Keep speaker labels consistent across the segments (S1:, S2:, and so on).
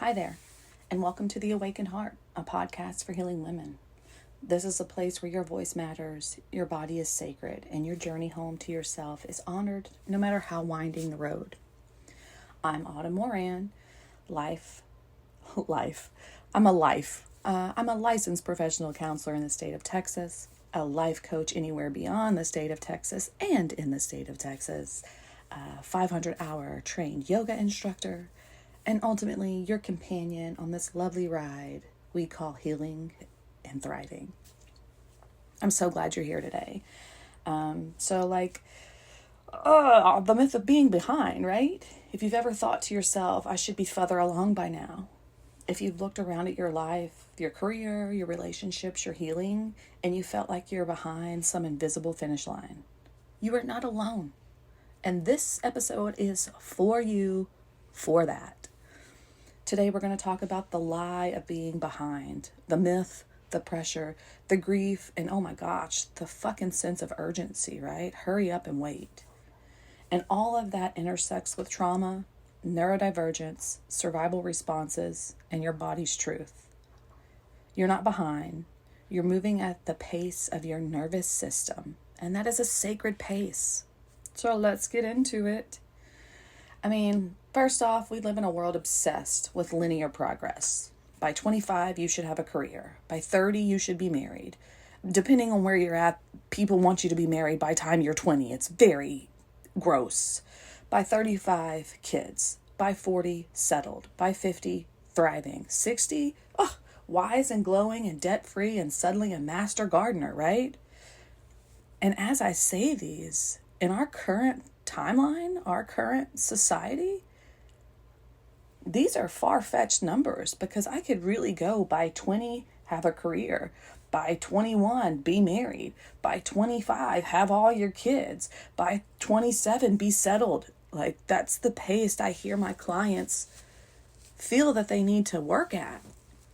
S1: Hi there, and welcome to The Awakened Heart, a podcast for healing women. This is a place where your voice matters, your body is sacred, and your journey home to yourself is honored no matter how winding the road. I'm Autumn Moran, I'm a licensed professional counselor in the state of Texas, a life coach anywhere beyond the state of Texas and in the state of Texas, a 500-hour trained yoga instructor, and ultimately your companion on this lovely ride we call healing and thriving. I'm so glad you're here today. The myth of being behind, right? If you've ever thought to yourself, I should be further along by now. If you've looked around at your life, your career, your relationships, your healing, and you felt like you're behind some invisible finish line, you are not alone. And this episode is for you for that. Today, we're going to talk about the lie of being behind, the myth, the pressure, the grief, and oh my gosh, the fucking sense of urgency, right? Hurry up and wait. And all of that intersects with trauma, neurodivergence, survival responses, and your body's truth. You're not behind. You're moving at the pace of your nervous system, and that is a sacred pace. So let's get into it. First off, we live in a world obsessed with linear progress. By 25, you should have a career. By 30, you should be married. Depending on where you're at, people want you to be married by the time you're 20. It's very gross. By 35, kids. By 40, settled. By 50, thriving. 60, wise and glowing and debt-free and suddenly a master gardener, right? And as I say these, in our current timeline, our current society, these are far-fetched numbers because I could really go by 20, have a career. By 21, be married. By 25, have all your kids. By 27, be settled. That's the pace I hear my clients feel that they need to work at.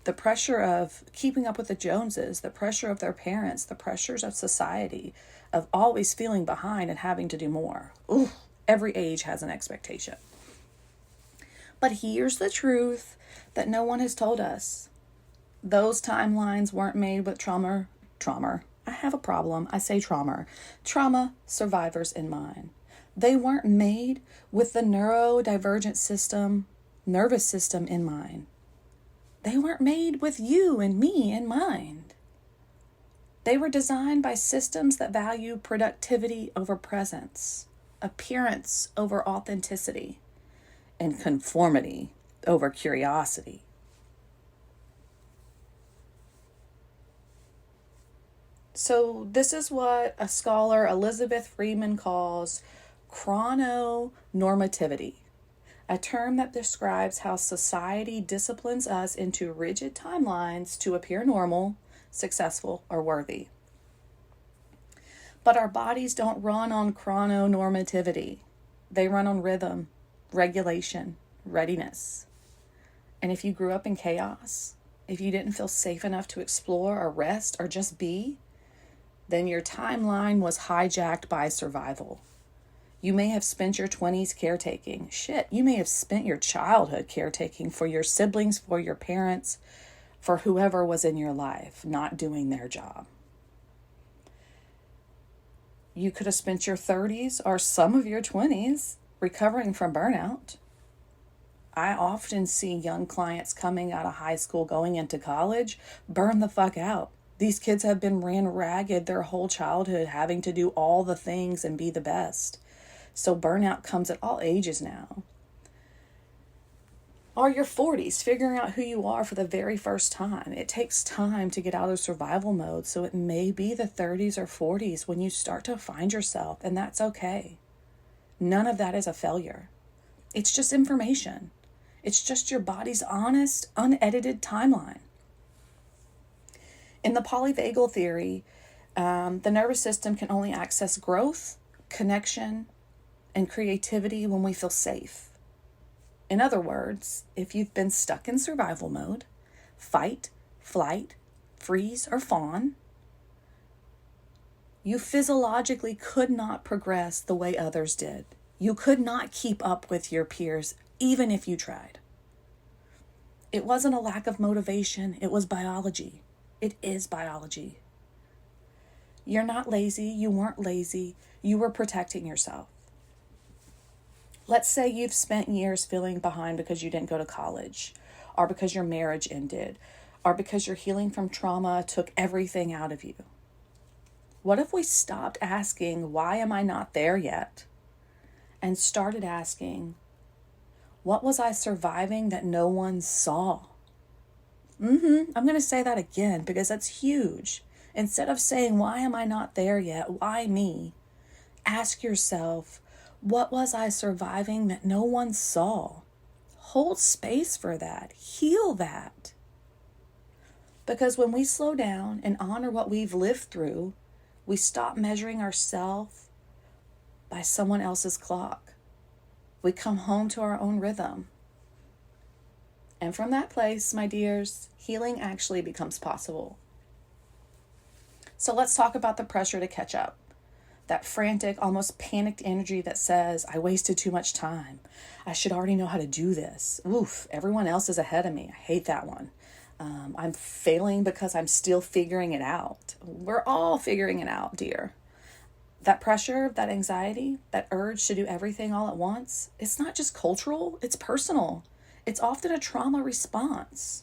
S1: The pressure of keeping up with the Joneses, the pressure of their parents, the pressures of society, of always feeling behind and having to do more. Every age has an expectation. But here's the truth that no one has told us. Those timelines weren't made with trauma. I have a problem. I say trauma survivors in mind. They weren't made with the neurodivergent nervous system in mind. They weren't made with you and me in mind. They were designed by systems that value productivity over presence, appearance over authenticity, and conformity over curiosity. So this is what a scholar, Elizabeth Freeman, calls chrononormativity, a term that describes how society disciplines us into rigid timelines to appear normal, successful, or worthy. But our bodies don't run on chrononormativity. They run on rhythm, regulation, readiness. And if you grew up in chaos, if you didn't feel safe enough to explore or rest or just be, then your timeline was hijacked by survival. You may have spent your 20s caretaking. You may have spent your childhood caretaking for your siblings, for your parents, for whoever was in your life, not doing their job. You could have spent your 30s or some of your 20s recovering from burnout. I often see young clients coming out of high school, going into college, burn the fuck out. These kids have been ran ragged their whole childhood, having to do all the things and be the best. So burnout comes at all ages now. Or your 40s, figuring out who you are for the very first time. It takes time to get out of survival mode, so it may be the 30s or 40s when you start to find yourself, and that's okay. None of that is a failure. It's just information. It's just your body's honest, unedited timeline. In the polyvagal theory, the nervous system can only access growth, connection, and creativity when we feel safe. In other words, if you've been stuck in survival mode, fight, flight, freeze, or fawn, you physiologically could not progress the way others did. You could not keep up with your peers, even if you tried. It wasn't a lack of motivation. It was biology. It is biology. You're not lazy. You weren't lazy. You were protecting yourself. Let's say you've spent years feeling behind because you didn't go to college, or because your marriage ended, or because your healing from trauma took everything out of you. What if we stopped asking, why am I not there yet? And started asking, what was I surviving that no one saw? I'm going to say that again because that's huge. Instead of saying, why am I not there yet? Why me? Ask yourself, what was I surviving that no one saw? Hold space for that. Heal that. Because when we slow down and honor what we've lived through, we stop measuring ourselves by someone else's clock. We come home to our own rhythm. And from that place, my dears, healing actually becomes possible. So let's talk about the pressure to catch up. That frantic, almost panicked energy that says, I wasted too much time. I should already know how to do this. Oof, everyone else is ahead of me. I hate that one. I'm failing because I'm still figuring it out. We're all figuring it out, dear. That pressure, that anxiety, that urge to do everything all at once, it's not just cultural, it's personal. It's often a trauma response.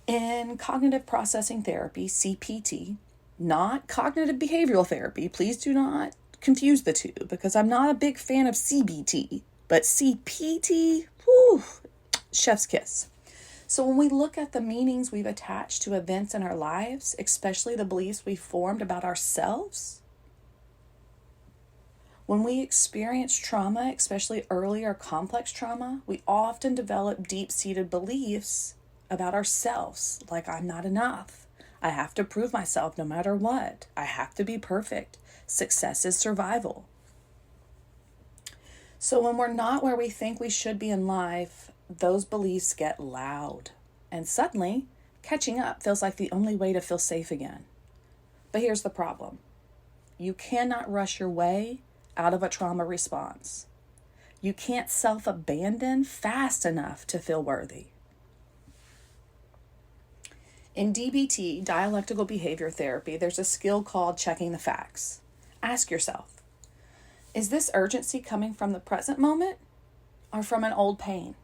S1: In cognitive processing therapy, CPT, not cognitive behavioral therapy, please do not confuse the two, because I'm not a big fan of CBT, but CPT, whew, chef's kiss. So when we look at the meanings we've attached to events in our lives, especially the beliefs we've formed about ourselves, when we experience trauma, especially early or complex trauma, we often develop deep-seated beliefs about ourselves, like I'm not enough. I have to prove myself no matter what. I have to be perfect. Success is survival. So when we're not where we think we should be in life, those beliefs get loud. And suddenly, catching up feels like the only way to feel safe again. But here's the problem. You cannot rush your way out of a trauma response. You can't self-abandon fast enough to feel worthy. In DBT, dialectical behavior therapy, there's a skill called checking the facts. Ask yourself, is this urgency coming from the present moment or from an old pain?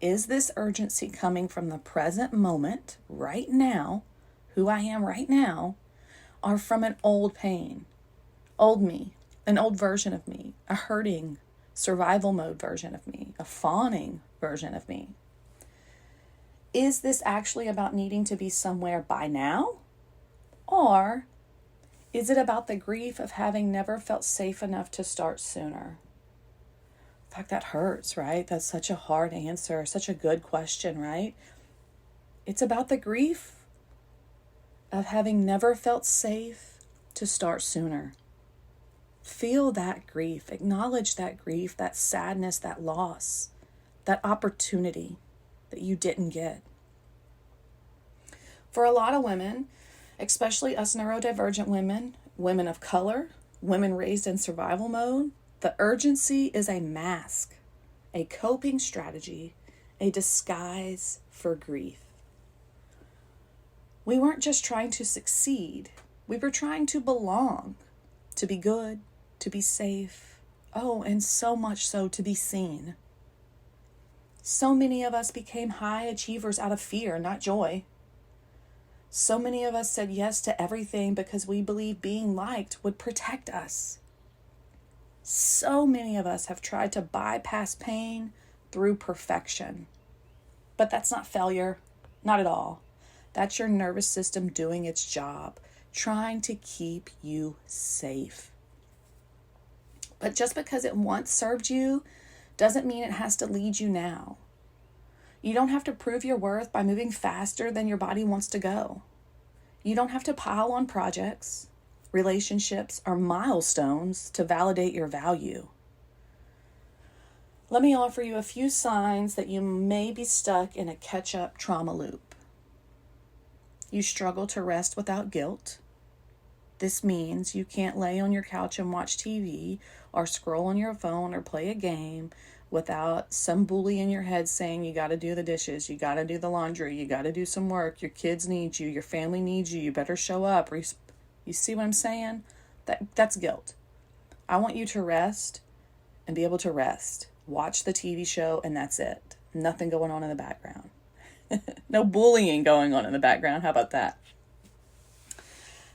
S1: Is this urgency coming from the present moment, right now, who I am right now, or from an old pain, old me, an old version of me, a hurting, survival mode version of me, a fawning version of me? Is this actually about needing to be somewhere by now? Or is it about the grief of having never felt safe enough to start sooner? In fact, that hurts, right? That's such a hard answer, such a good question, right? It's about the grief of having never felt safe to start sooner. Feel that grief, acknowledge that grief, that sadness, that loss, that opportunity that you didn't get. For a lot of women, especially us neurodivergent women, women of color, women raised in survival mode, the urgency is a mask, a coping strategy, a disguise for grief. We weren't just trying to succeed. We were trying to belong, to be good, to be safe. Oh, and so much so to be seen. So many of us became high achievers out of fear, not joy. So many of us said yes to everything because we believed being liked would protect us. So many of us have tried to bypass pain through perfection. But that's not failure, not at all. That's your nervous system doing its job, trying to keep you safe. But just because it once served you doesn't mean it has to lead you now. You don't have to prove your worth by moving faster than your body wants to go. You don't have to pile on projects, relationships, or milestones to validate your value. Let me offer you a few signs that you may be stuck in a catch-up trauma loop. You struggle to rest without guilt. This means you can't lay on your couch and watch TV or scroll on your phone or play a game without some bully in your head saying you got to do the dishes, you got to do the laundry, you got to do some work, your kids need you, your family needs you, you better show up. You see what I'm saying? That's guilt. I want you to rest and be able to rest. Watch the TV show and that's it. Nothing going on in the background. No bullying going on in the background. How about that?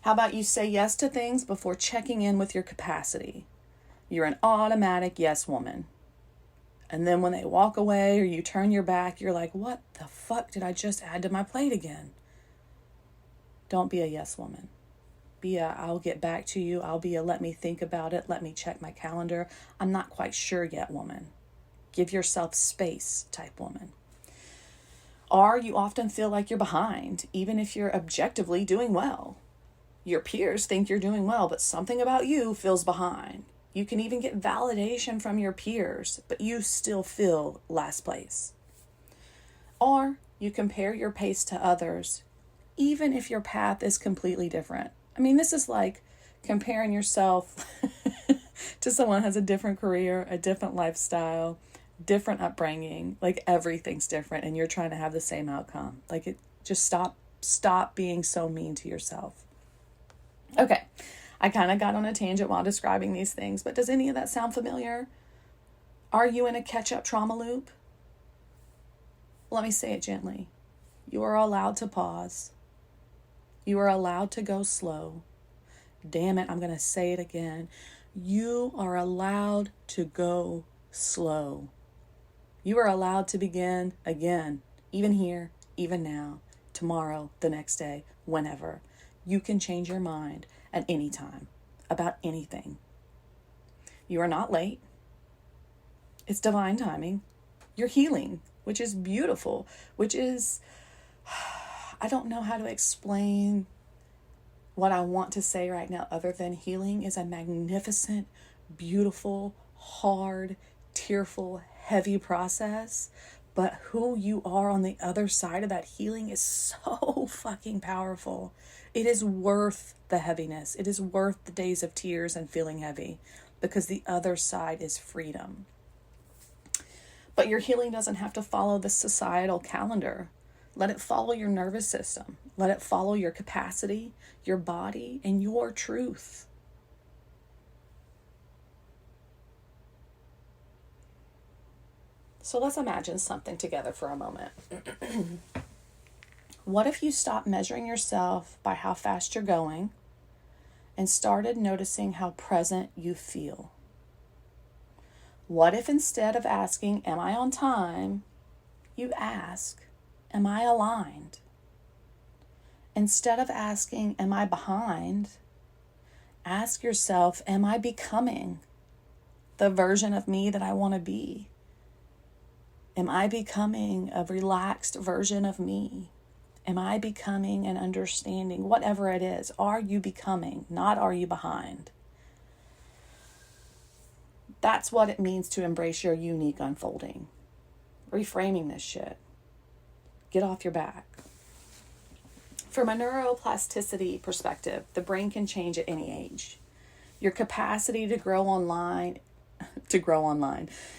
S1: How about you say yes to things before checking in with your capacity? You're an automatic yes woman. And then when they walk away or you turn your back, you're like, what the fuck did I just add to my plate again? Don't be a yes woman. Be a I'll get back to you. I'll be a let me think about it. Let me check my calendar. I'm not quite sure yet woman. Give yourself space type woman. Or you often feel like you're behind, even if you're objectively doing well. Your peers think you're doing well, but something about you feels behind. You can even get validation from your peers, but you still feel last place. Or you compare your pace to others, even if your path is completely different. I mean, this is like comparing yourself to someone who has a different career, a different lifestyle, different upbringing, like everything's different and you're trying to have the same outcome. Just stop being so mean to yourself. Okay, I kind of got on a tangent while describing these things, but does any of that sound familiar? Are you in a catch-up trauma loop? Let me say it gently. You are allowed to pause. You are allowed to go slow. Damn it, I'm going to say it again. You are allowed to go slow. You are allowed to begin again, even here, even now, tomorrow, the next day, whenever. You can change your mind at any time about anything. You are not late. It's divine timing. You're healing, which is beautiful, which is, I don't know how to explain what I want to say right now other than healing is a magnificent, beautiful, hard, tearful, heavy process, but who you are on the other side of that healing is so fucking powerful. It is worth the heaviness. It is worth the days of tears and feeling heavy because the other side is freedom. But your healing doesn't have to follow the societal calendar. Let it follow your nervous system. Let it follow your capacity, your body, and your truth. So let's imagine something together for a moment. What if you stopped measuring yourself by how fast you're going and started noticing how present you feel? What if instead of asking, am I on time, you ask, am I aligned? Instead of asking, am I behind, ask yourself, am I becoming the version of me that I want to be? Am I becoming a relaxed version of me? Am I becoming an understanding? Whatever it is, are you becoming, not are you behind? That's what it means to embrace your unique unfolding. Reframing this shit. Get off your back. From a neuroplasticity perspective, the brain can change at any age. Your capacity to grow online,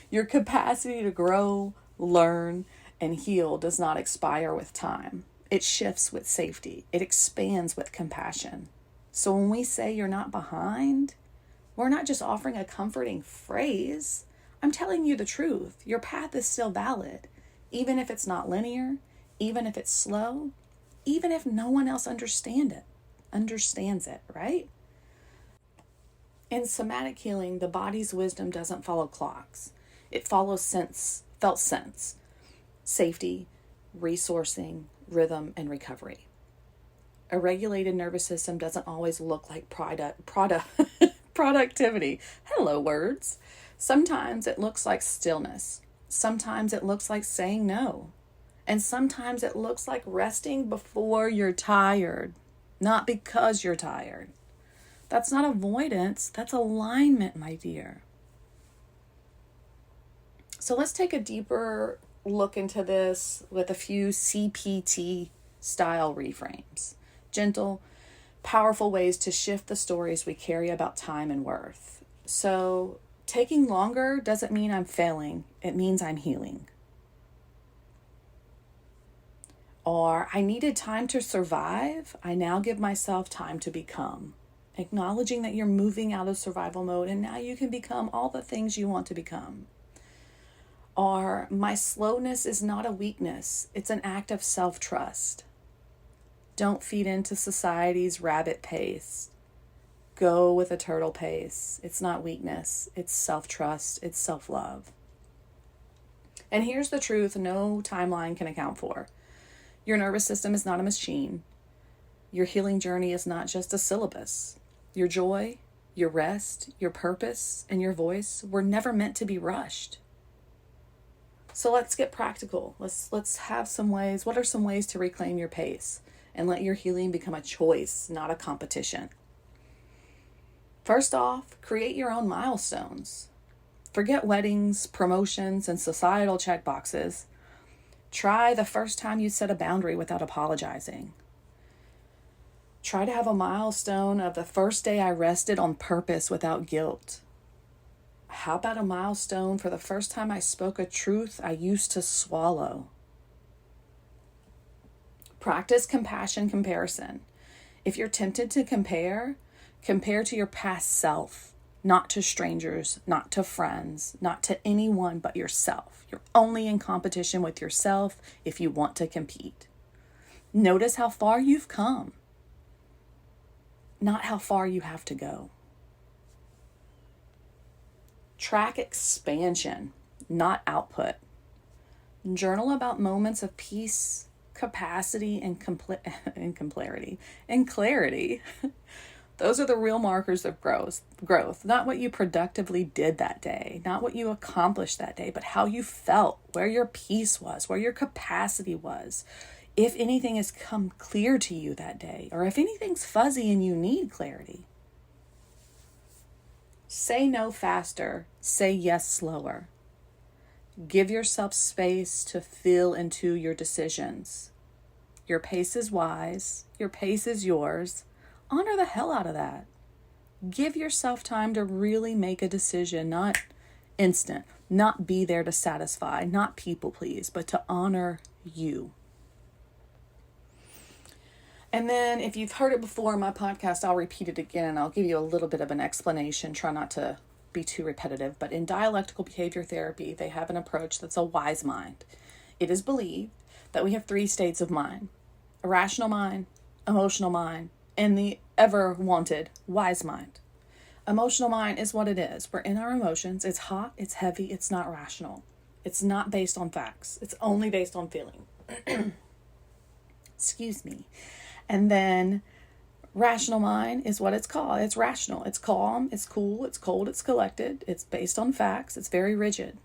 S1: your capacity to grow, learn, and heal does not expire with time. It shifts with safety. It expands with compassion. So when we say you're not behind, we're not just offering a comforting phrase. I'm telling you the truth. Your path is still valid, even if it's not linear, even if it's slow, even if no one else understands it, right? In somatic healing, the body's wisdom doesn't follow clocks. It follows felt sense, safety, resourcing, rhythm, and recovery. A regulated nervous system doesn't always look like productivity. Hello, words. Sometimes it looks like stillness. Sometimes it looks like saying no. And sometimes it looks like resting before you're tired, not because you're tired. That's not avoidance. That's alignment, my dear. So let's take a deeper look into this with a few CPT style reframes. Gentle, powerful ways to shift the stories we carry about time and worth. So taking longer doesn't mean I'm failing. It means I'm healing. Or I needed time to survive. I now give myself time to become. Acknowledging that you're moving out of survival mode and now you can become all the things you want to become. Or my slowness is not a weakness. It's an act of self-trust. Don't feed into society's rabbit pace. Go with a turtle pace. It's not weakness. It's self-trust. It's self-love. And here's the truth no timeline can account for. Your nervous system is not a machine. Your healing journey is not just a syllabus. Your joy, your rest, your purpose, and your voice were never meant to be rushed. So let's get practical. Let's have some ways. What are some ways to reclaim your pace and let your healing become a choice, not a competition? First off, create your own milestones. Forget weddings, promotions, and societal checkboxes. Try the first time you set a boundary without apologizing. Try to have a milestone of the first day I rested on purpose without guilt. How about a milestone for the first time I spoke a truth I used to swallow? Practice compassion comparison. If you're tempted to compare to your past self, not to strangers, not to friends, not to anyone but yourself. You're only in competition with yourself if you want to compete. Notice how far you've come, not how far you have to go. Track expansion, not output. Journal about moments of peace, capacity, and clarity. Those are the real markers of growth, not what you productively did that day, not what you accomplished that day, but how you felt, where your peace was, where your capacity was. If anything has come clear to you that day, or if anything's fuzzy and you need clarity. Say no faster, say yes slower. Give yourself space to feel into your decisions. Your pace is wise, your pace is yours. Honor the hell out of that. Give yourself time to really make a decision, not instant, not be there to satisfy, not people please, but to honor you. And then if you've heard it before in my podcast, I'll repeat it again and I'll give you a little bit of an explanation. Try not to be too repetitive. But in dialectical behavior therapy, they have an approach that's a wise mind. It is believed that we have 3 states of mind: a rational mind, emotional mind, and the ever wanted wise mind. Emotional mind is what it is. We're in our emotions. It's hot, it's heavy, it's not rational. It's not based on facts. It's only based on feeling. Excuse me. And then rational mind is what it's called. It's rational. It's calm, it's cool, it's cold, it's collected. It's based on facts. It's very rigid.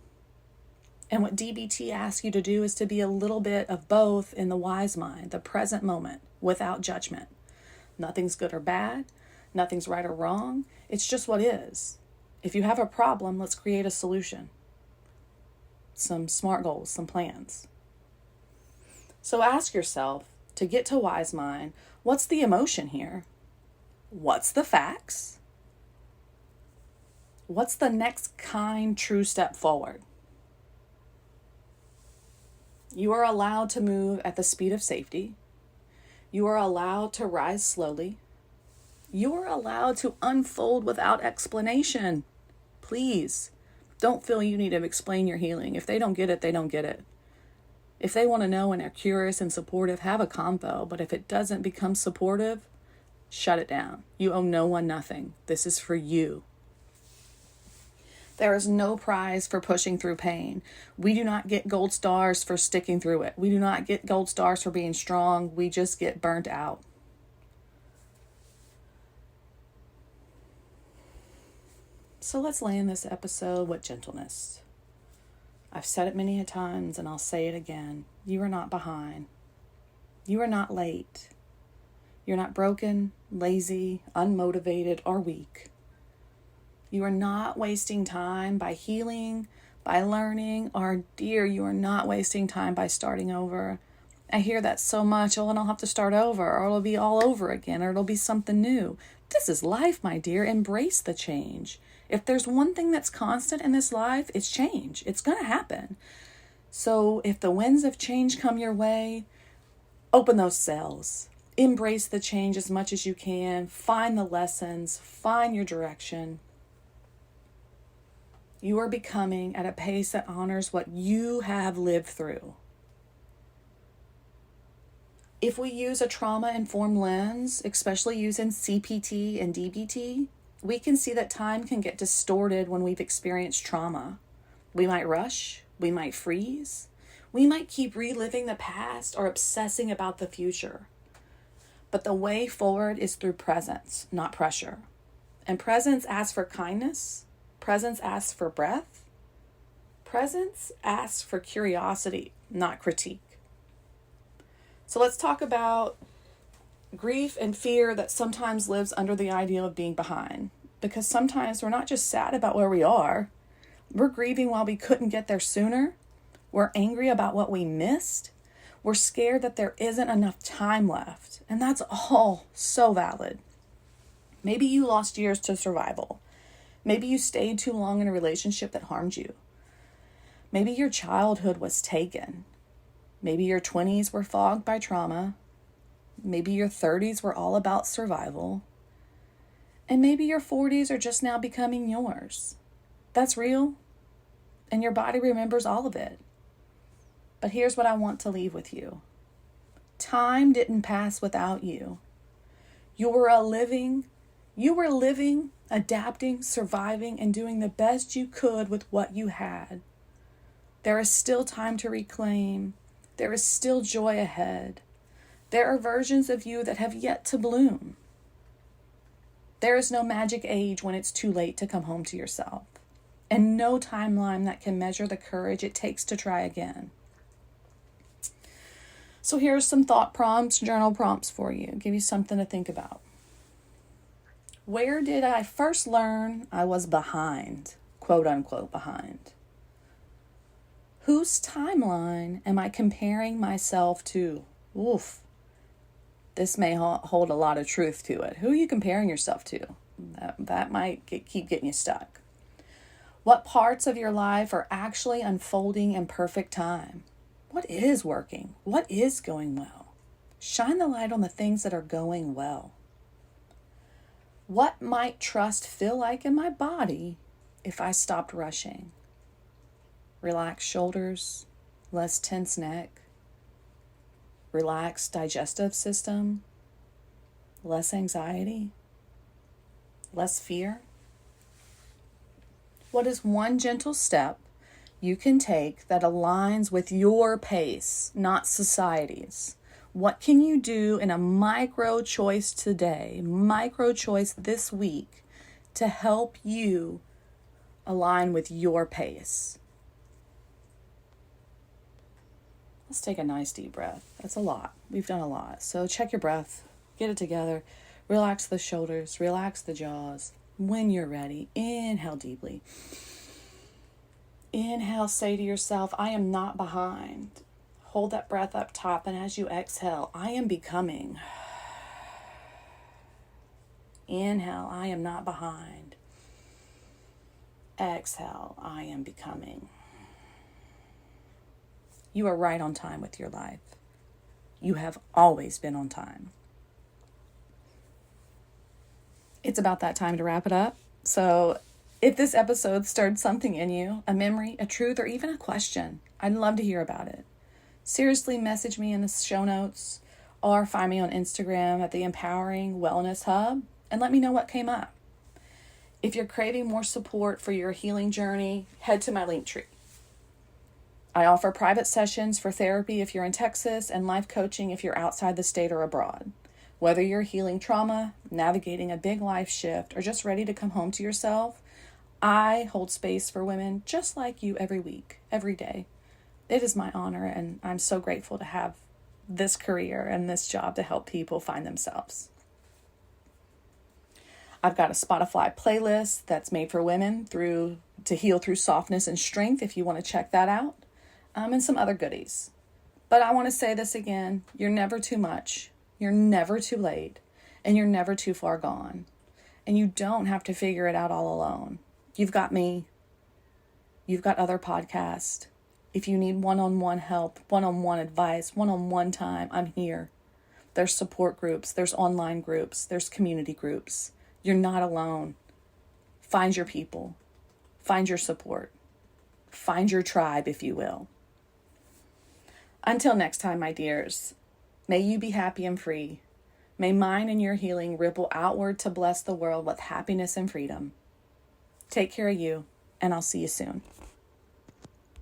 S1: And what DBT asks you to do is to be a little bit of both in the wise mind, the present moment, without judgment. Nothing's good or bad. Nothing's right or wrong. It's just what is. If you have a problem, let's create a solution. Some SMART goals, some plans. So ask yourself, to get to wise mind, what's the emotion here? What's the facts? What's the next kind, true step forward? You are allowed to move at the speed of safety. You are allowed to rise slowly. You are allowed to unfold without explanation. Please, don't feel you need to explain your healing. If they don't get it, they don't get it. If they want to know and are curious and supportive, have a convo. But if it doesn't become supportive, shut it down. You owe no one nothing. This is for you. There is no prize for pushing through pain. We do not get gold stars for sticking through it. We do not get gold stars for being strong. We just get burnt out. So let's land this episode with gentleness. I've said it many a times and I'll say it again. You are not behind. You are not late. You're not broken, lazy, unmotivated, or weak. You are not wasting time by healing, by learning, or dear, you are not wasting time by starting over. I hear that so much. Oh, and I'll have to start over, or it'll be all over again, or it'll be something new. This is life, my dear. Embrace the change. If there's one thing that's constant in this life, it's change. It's going to happen. So if the winds of change come your way, open those sails. Embrace the change as much as you can. Find the lessons. Find your direction. You are becoming at a pace that honors what you have lived through. If we use a trauma-informed lens, especially using CPT and DBT, we can see that time can get distorted when we've experienced trauma. We might rush, we might freeze, we might keep reliving the past or obsessing about the future. But the way forward is through presence, not pressure. And presence asks for kindness, presence asks for breath, presence asks for curiosity, not critique. So let's talk about grief and fear that sometimes lives under the idea of being behind. Because sometimes we're not just sad about where we are. We're grieving while we couldn't get there sooner. We're angry about what we missed. We're scared that there isn't enough time left. And that's all so valid. Maybe you lost years to survival. Maybe you stayed too long in a relationship that harmed you. Maybe your childhood was taken. Maybe your 20s were fogged by trauma. Maybe your 30s were all about survival. And maybe your 40s are just now becoming yours. That's real. And your body remembers all of it. But here's what I want to leave with you. Time didn't pass without you. You were living, adapting, surviving, and doing the best you could with what you had. There is still time to reclaim. There is still joy ahead. There are versions of you that have yet to bloom. There is no magic age when it's too late to come home to yourself, and no timeline that can measure the courage it takes to try again. So here's some thought prompts, journal prompts for you. Give you something to think about. Where did I first learn I was behind, quote unquote behind? Whose timeline am I comparing myself to? Oof. This may hold a lot of truth to it. Who are you comparing yourself to? That might keep getting you stuck. What parts of your life are actually unfolding in perfect time? What is working? What is going well? Shine the light on the things that are going well. What might trust feel like in my body if I stopped rushing? Relaxed shoulders, less tense neck, relaxed digestive system, less anxiety, less fear. What is one gentle step you can take that aligns with your pace, not society's? What can you do in a micro choice today, micro choice this week to help you align with your pace? Let's take a nice deep breath. That's a lot. We've done a lot. So check your breath, get it together, relax the shoulders, relax the jaws. When you're ready, inhale deeply. Inhale, say to yourself, I am not behind. Hold that breath up top, and as you exhale, I am becoming. Inhale, I am not behind. Exhale, I am becoming. You are right on time with your life. You have always been on time. It's about that time to wrap it up. So if this episode stirred something in you, a memory, a truth, or even a question, I'd love to hear about it. Seriously, message me in the show notes or find me on Instagram at the Empowering Wellness Hub and let me know what came up. If you're craving more support for your healing journey, head to my Linktree. I offer private sessions for therapy if you're in Texas and life coaching if you're outside the state or abroad. Whether you're healing trauma, navigating a big life shift, or just ready to come home to yourself, I hold space for women just like you every week, every day. It is my honor, and I'm so grateful to have this career and this job to help people find themselves. I've got a Spotify playlist that's made for women to heal through softness and strength if you want to check that out, and some other goodies. But I want to say this again. You're never too much. You're never too late. And you're never too far gone. And you don't have to figure it out all alone. You've got me. You've got other podcasts. If you need one-on-one help, one-on-one advice, one-on-one time, I'm here. There's support groups. There's online groups. There's community groups. You're not alone. Find your people. Find your support. Find your tribe, if you will. Until next time, my dears, may you be happy and free. May mine and your healing ripple outward to bless the world with happiness and freedom. Take care of you, and I'll see you soon.